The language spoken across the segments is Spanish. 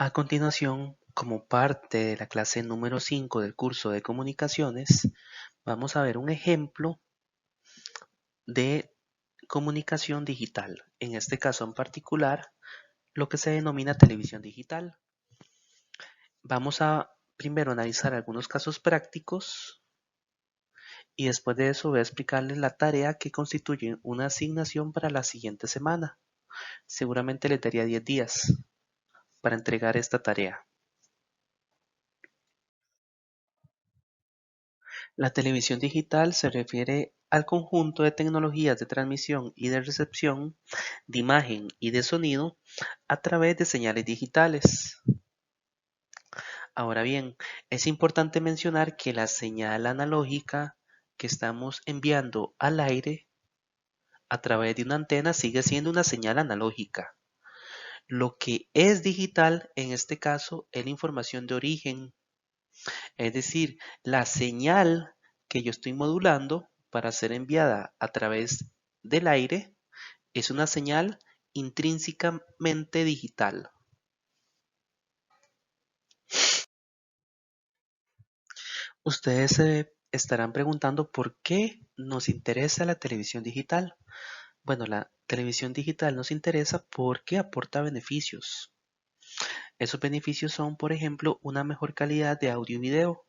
A continuación, como parte de la clase número 5 del curso de comunicaciones, vamos a ver un ejemplo de comunicación digital. En este caso en particular, lo que se denomina televisión digital. Vamos a primero analizar algunos casos prácticos y después de eso voy a explicarles la tarea que constituye una asignación para la siguiente semana. Seguramente les daría 10 días para entregar esta tarea. La televisión digital se refiere al conjunto de tecnologías de transmisión y de recepción de imagen y de sonido a través de señales digitales. Ahora bien, es importante mencionar que la señal analógica que estamos enviando al aire a través de una antena sigue siendo una señal analógica. Lo que es digital en este caso es la información de origen, es decir, la señal que yo estoy modulando para ser enviada a través del aire es una señal intrínsecamente digital. Ustedes se estarán preguntando por qué nos interesa la televisión digital. Bueno, la televisión digital nos interesa porque aporta beneficios. Esos beneficios son, por ejemplo, una mejor calidad de audio y video.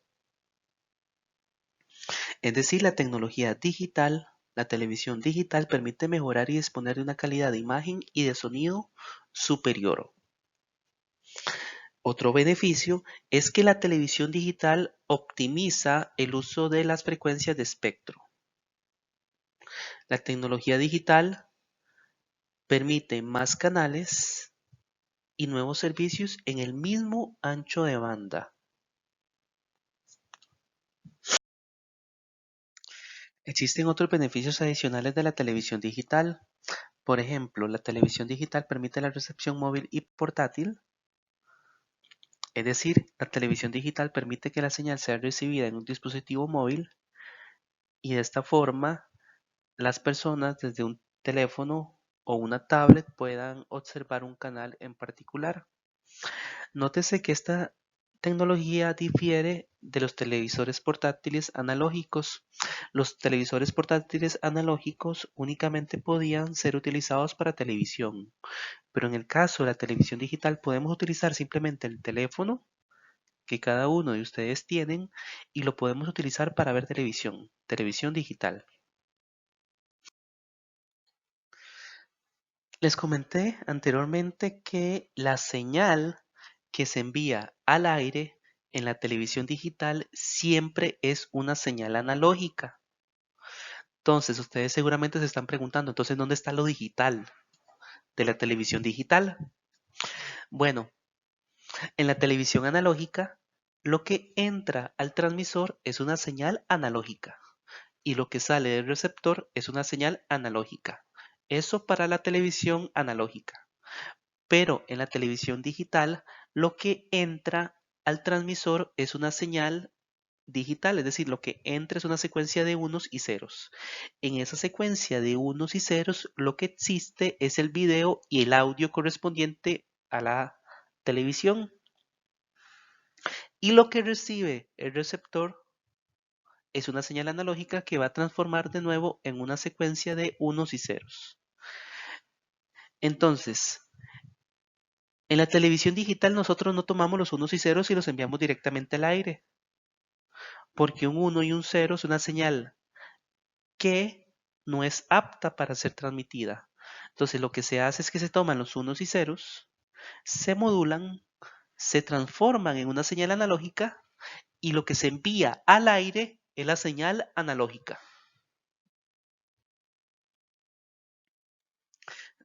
Es decir, la tecnología digital, la televisión digital permite mejorar y disponer de una calidad de imagen y de sonido superior. Otro beneficio es que la televisión digital optimiza el uso de las frecuencias de espectro. La tecnología digital permite más canales y nuevos servicios en el mismo ancho de banda. Existen otros beneficios adicionales de la televisión digital. Por ejemplo, la televisión digital permite la recepción móvil y portátil. Es decir, la televisión digital permite que la señal sea recibida en un dispositivo móvil y de esta forma las personas desde un teléfono o una tablet puedan observar un canal en particular. Nótese que esta tecnología difiere de los televisores portátiles analógicos. Los televisores portátiles analógicos únicamente podían ser utilizados para televisión, pero en el caso de la televisión digital podemos utilizar simplemente el teléfono que cada uno de ustedes tienen y lo podemos utilizar para ver televisión digital. Les comenté anteriormente que la señal que se envía al aire en la televisión digital siempre es una señal analógica. Entonces, ustedes seguramente se están preguntando, entonces, ¿dónde está lo digital de la televisión digital? Bueno, en la televisión analógica, lo que entra al transmisor es una señal analógica y lo que sale del receptor es una señal analógica. Eso para la televisión analógica. Pero en la televisión digital, lo que entra al transmisor es una señal digital, es decir, lo que entra es una secuencia de unos y ceros. En esa secuencia de unos y ceros, lo que existe es el video y el audio correspondiente a la televisión. Y lo que recibe el receptor es una señal analógica que va a transformar de nuevo en una secuencia de unos y ceros. Entonces, en la televisión digital nosotros no tomamos los unos y ceros y los enviamos directamente al aire, porque un 1 y un 0 es una señal que no es apta para ser transmitida. Entonces lo que se hace es que se toman los unos y ceros, se modulan, se transforman en una señal analógica y lo que se envía al aire es la señal analógica.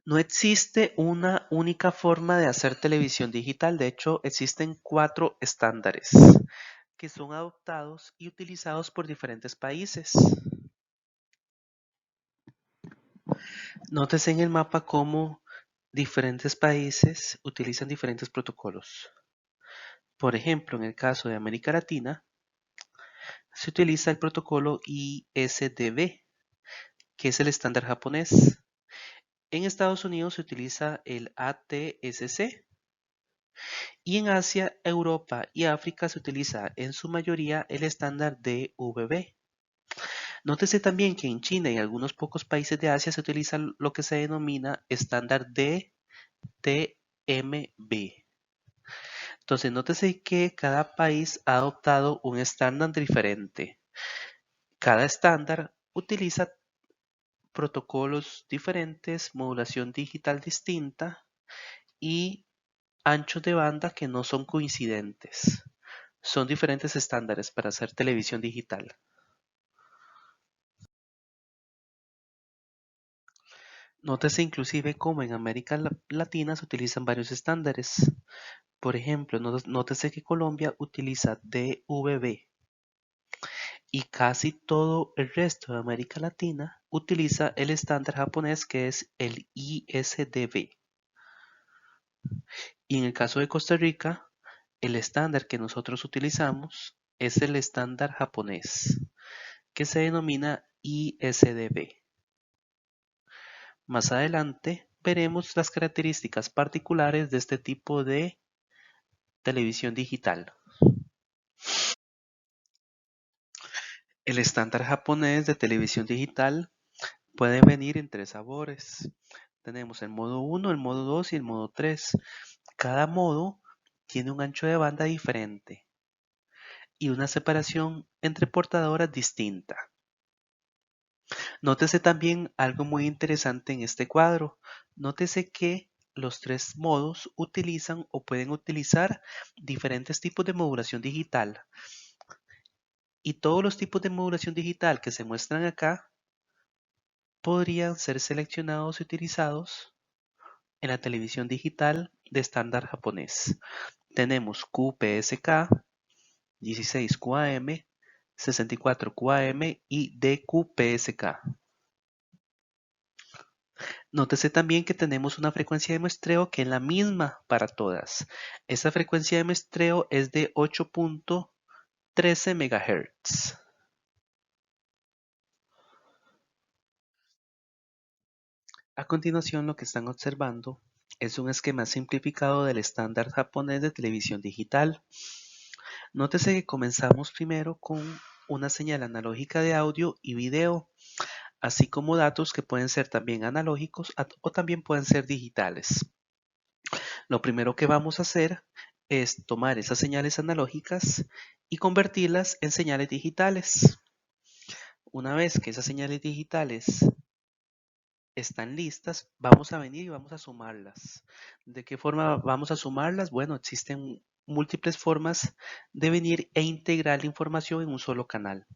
No existe una única forma de hacer televisión digital, de hecho existen 4 estándares que son adoptados y utilizados por diferentes países. Nótese en el mapa cómo diferentes países utilizan diferentes protocolos. Por ejemplo, en el caso de América Latina, se utiliza el protocolo ISDB, que es el estándar japonés. En Estados Unidos se utiliza el ATSC, Y en Asia, Europa y África se utiliza en su mayoría el estándar DVB. Nótese también que en China y algunos pocos países de Asia se utiliza lo que se denomina estándar DTMB. Entonces, nótese que cada país ha adoptado un estándar diferente. Cada estándar utiliza protocolos diferentes, modulación digital distinta y anchos de banda que no son coincidentes. Son diferentes estándares para hacer televisión digital. Nótese inclusive cómo en América Latina se utilizan varios estándares. Por ejemplo, nótese que Colombia utiliza DVB y casi todo el resto de América Latina utiliza el estándar japonés que es el ISDB. Y en el caso de Costa Rica, el estándar que nosotros utilizamos es el estándar japonés, que se denomina ISDB. Más adelante veremos las características particulares de este tipo de televisión digital. El estándar japonés de televisión digital puede venir en tres sabores. Tenemos el modo 1, el modo 2 y el modo 3. Cada modo tiene un ancho de banda diferente y una separación entre portadoras distinta. Nótese también algo muy interesante en este cuadro. Nótese que los tres modos utilizan o pueden utilizar diferentes tipos de modulación digital. Y todos los tipos de modulación digital que se muestran acá podrían ser seleccionados y utilizados en la televisión digital de estándar japonés. Tenemos QPSK, 16QAM, 64QAM y DQPSK. Nótese también que tenemos una frecuencia de muestreo que es la misma para todas. Esta frecuencia de muestreo es de 8.13 MHz. A continuación, lo que están observando es un esquema simplificado del estándar japonés de televisión digital. Nótese que comenzamos primero con una señal analógica de audio y video, así como datos que pueden ser también analógicos o también pueden ser digitales. Lo primero que vamos a hacer es tomar esas señales analógicas y convertirlas en señales digitales. Una vez que esas señales digitales están listas, vamos a venir y vamos a sumarlas. ¿De qué forma vamos a sumarlas? Bueno, existen múltiples formas de venir e integrar la información en un solo canal.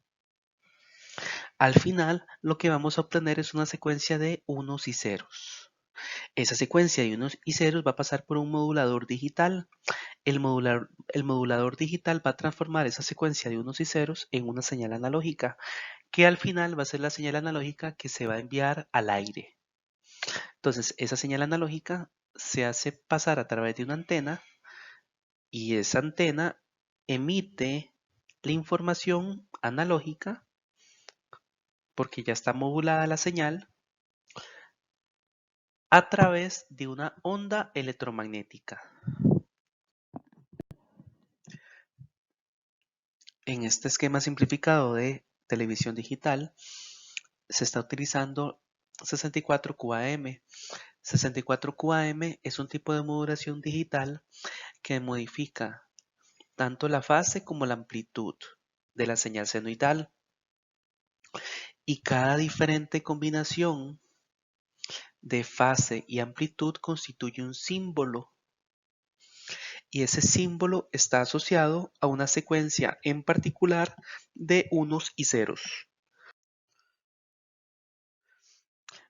Al final, lo que vamos a obtener es una secuencia de unos y ceros. Esa secuencia de unos y ceros va a pasar por un modulador digital. El modulador digital va a transformar esa secuencia de unos y ceros en una señal analógica, que al final va a ser la señal analógica que se va a enviar al aire. Entonces, esa señal analógica se hace pasar a través de una antena y esa antena emite la información analógica porque ya está modulada la señal a través de una onda electromagnética. En este esquema simplificado de televisión digital se está utilizando 64QAM. 64QAM es un tipo de modulación digital que modifica tanto la fase como la amplitud de la señal senoidal. Y cada diferente combinación de fase y amplitud constituye un símbolo. Y ese símbolo está asociado a una secuencia en particular de unos y ceros.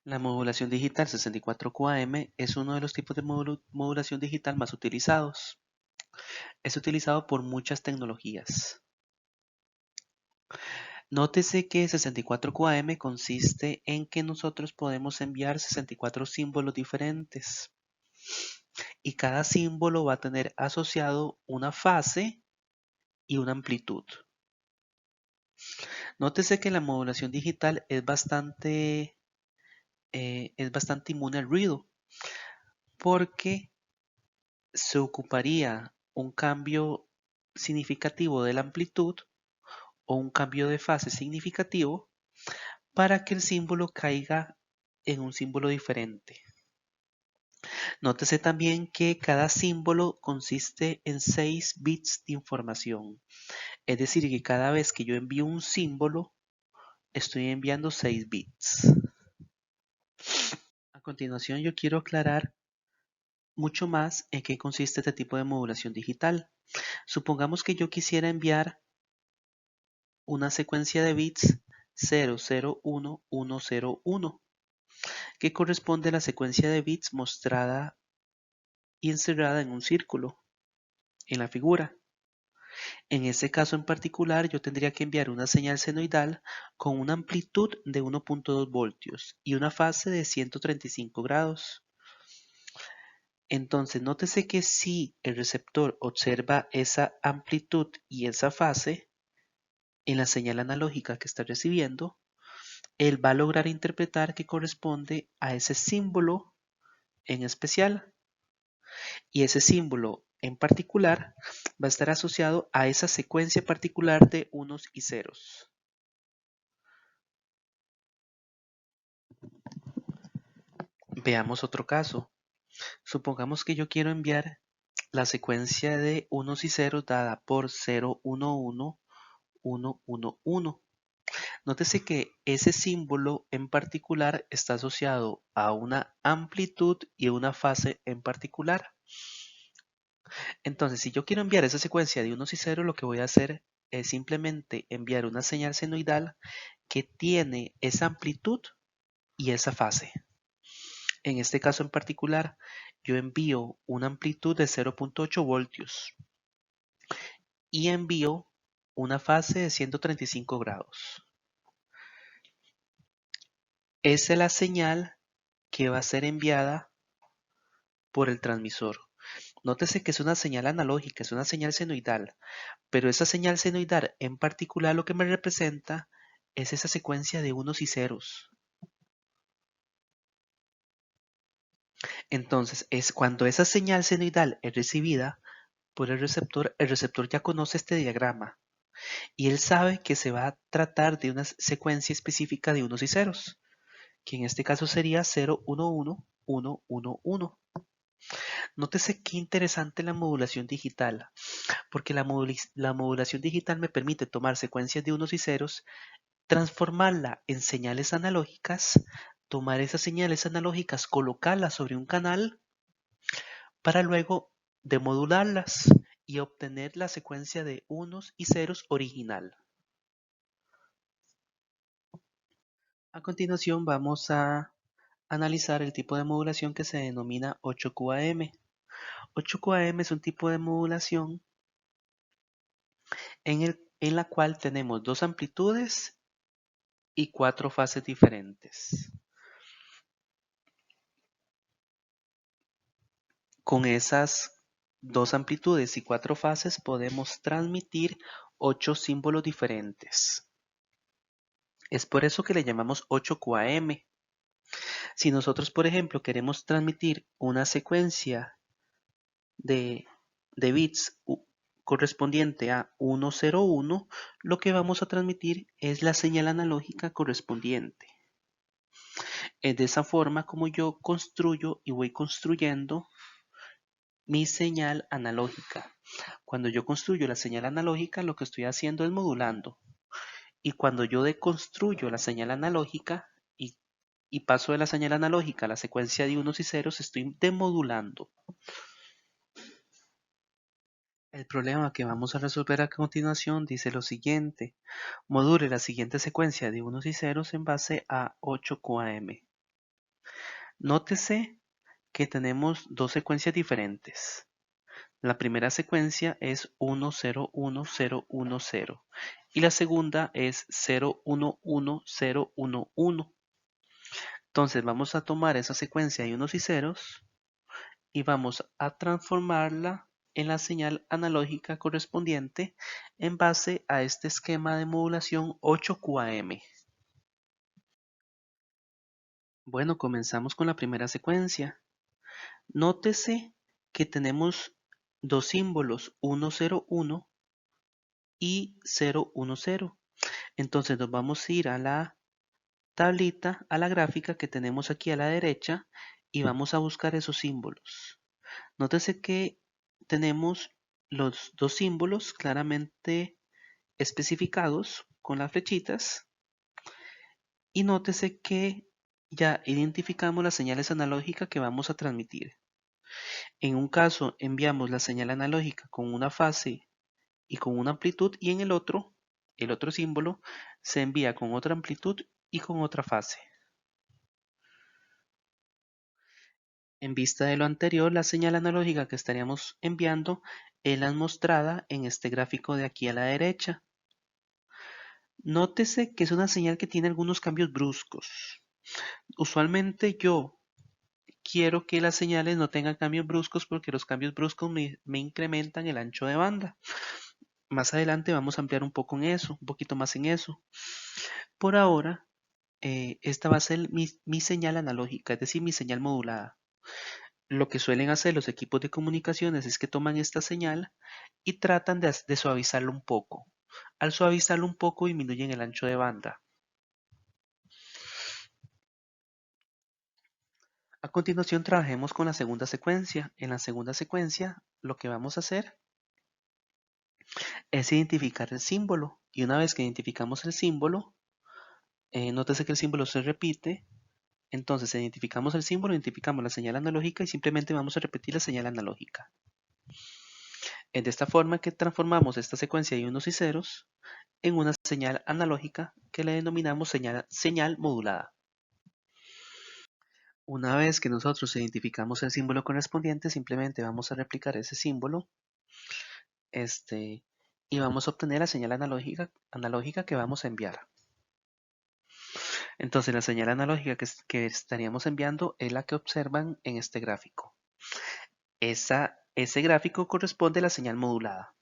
La modulación digital 64QAM es uno de los tipos de modulación digital más utilizados. Es utilizado por muchas tecnologías. Nótese que 64QAM consiste en que nosotros podemos enviar 64 símbolos diferentes y cada símbolo va a tener asociado una fase y una amplitud. Nótese que la modulación digital es bastante inmune al ruido porque se ocuparía un cambio significativo de la amplitud o un cambio de fase significativo para que el símbolo caiga en un símbolo diferente. Nótese también que cada símbolo consiste en 6 bits de información. Es decir, que cada vez que yo envío un símbolo, estoy enviando 6 bits. A continuación, yo quiero aclarar mucho más en qué consiste este tipo de modulación digital. Supongamos que yo quisiera enviar una secuencia de bits 001101, que corresponde a la secuencia de bits mostrada y encerrada en un círculo en la figura. En este caso en particular, yo tendría que enviar una señal senoidal con una amplitud de 1.2 voltios y una fase de 135 grados. Entonces, nótese que si el receptor observa esa amplitud y esa fase en la señal analógica que está recibiendo, él va a lograr interpretar que corresponde a ese símbolo en especial. Y ese símbolo en particular va a estar asociado a esa secuencia particular de unos y ceros. Veamos otro caso. Supongamos que yo quiero enviar la secuencia de unos y ceros dada por 011111. Nótese que ese símbolo en particular está asociado a una amplitud y una fase en particular. Entonces, si yo quiero enviar esa secuencia de unos y ceros, lo que voy a hacer es simplemente enviar una señal senoidal que tiene esa amplitud y esa fase. En este caso en particular, yo envío una amplitud de 0.8 voltios y envío una fase de 135 grados. Esa es la señal que va a ser enviada por el transmisor. Nótese que es una señal analógica, es una señal senoidal, pero esa señal senoidal en particular lo que me representa es esa secuencia de unos y ceros. Entonces, es cuando esa señal senoidal es recibida por el receptor ya conoce este diagrama y él sabe que se va a tratar de una secuencia específica de unos y ceros, que en este caso sería 0, 1, 1, 1, 1, 1. Nótese qué interesante la modulación digital, porque la modulación digital me permite tomar secuencias de unos y ceros, transformarla en señales analógicas, tomar esas señales analógicas, colocarlas sobre un canal para luego demodularlas y obtener la secuencia de unos y ceros original. A continuación vamos a analizar el tipo de modulación que se denomina 8QAM. 8QAM es un tipo de modulación en la cual tenemos dos amplitudes y cuatro fases diferentes. Con esas dos amplitudes y cuatro fases podemos transmitir 8 símbolos diferentes. Es por eso que le llamamos 8QAM. Si nosotros, por ejemplo, queremos transmitir una secuencia de bits correspondiente a 101, lo que vamos a transmitir es la señal analógica correspondiente. Es de esa forma como yo construyo y voy construyendo mi señal analógica. Cuando yo construyo la señal analógica, lo que estoy haciendo es modulando. Y cuando yo deconstruyo la señal analógica y paso de la señal analógica a la secuencia de unos y ceros, estoy demodulando. El problema que vamos a resolver a continuación dice lo siguiente: module la siguiente secuencia de unos y ceros en base a 8QAM. Nótese que tenemos dos secuencias diferentes. La primera secuencia es 101010 y la segunda es 011011. Entonces vamos a tomar esa secuencia de unos y ceros y vamos a transformarla en la señal analógica correspondiente en base a este esquema de modulación 8QAM. Bueno, comenzamos con la primera secuencia. Nótese que tenemos dos símbolos, 101 y 010. Entonces nos vamos a ir a la tablita, a la gráfica que tenemos aquí a la derecha y vamos a buscar esos símbolos. Nótese que tenemos los dos símbolos claramente especificados con las flechitas y nótese que ya identificamos las señales analógicas que vamos a transmitir. En un caso enviamos la señal analógica con una fase y con una amplitud y en el otro símbolo se envía con otra amplitud y con otra fase. En vista de lo anterior, la señal analógica que estaríamos enviando es la mostrada en este gráfico de aquí a la derecha. Nótese que es una señal que tiene algunos cambios bruscos. Usualmente yo quiero que las señales no tengan cambios bruscos porque los cambios bruscos me incrementan el ancho de banda. Más adelante vamos a ampliar un poco en eso, un poquito más en eso. Por ahora, esta va a ser mi señal analógica, es decir, mi señal modulada. Lo que suelen hacer los equipos de comunicaciones es que toman esta señal y tratan de suavizarlo un poco. Al suavizarlo un poco disminuyen el ancho de banda. A continuación trabajemos con la segunda secuencia. En la segunda secuencia lo que vamos a hacer es identificar el símbolo. Y una vez que identificamos el símbolo, nótese que el símbolo se repite. Entonces identificamos el símbolo, identificamos la señal analógica y simplemente vamos a repetir la señal analógica. Es de esta forma que transformamos esta secuencia de unos y ceros en una señal analógica que le denominamos señal modulada. Una vez que nosotros identificamos el símbolo correspondiente, simplemente vamos a replicar ese símbolo y vamos a obtener la señal analógica que vamos a enviar. Entonces la señal analógica que estaríamos enviando es la que observan en este gráfico. Ese gráfico corresponde a la señal modulada.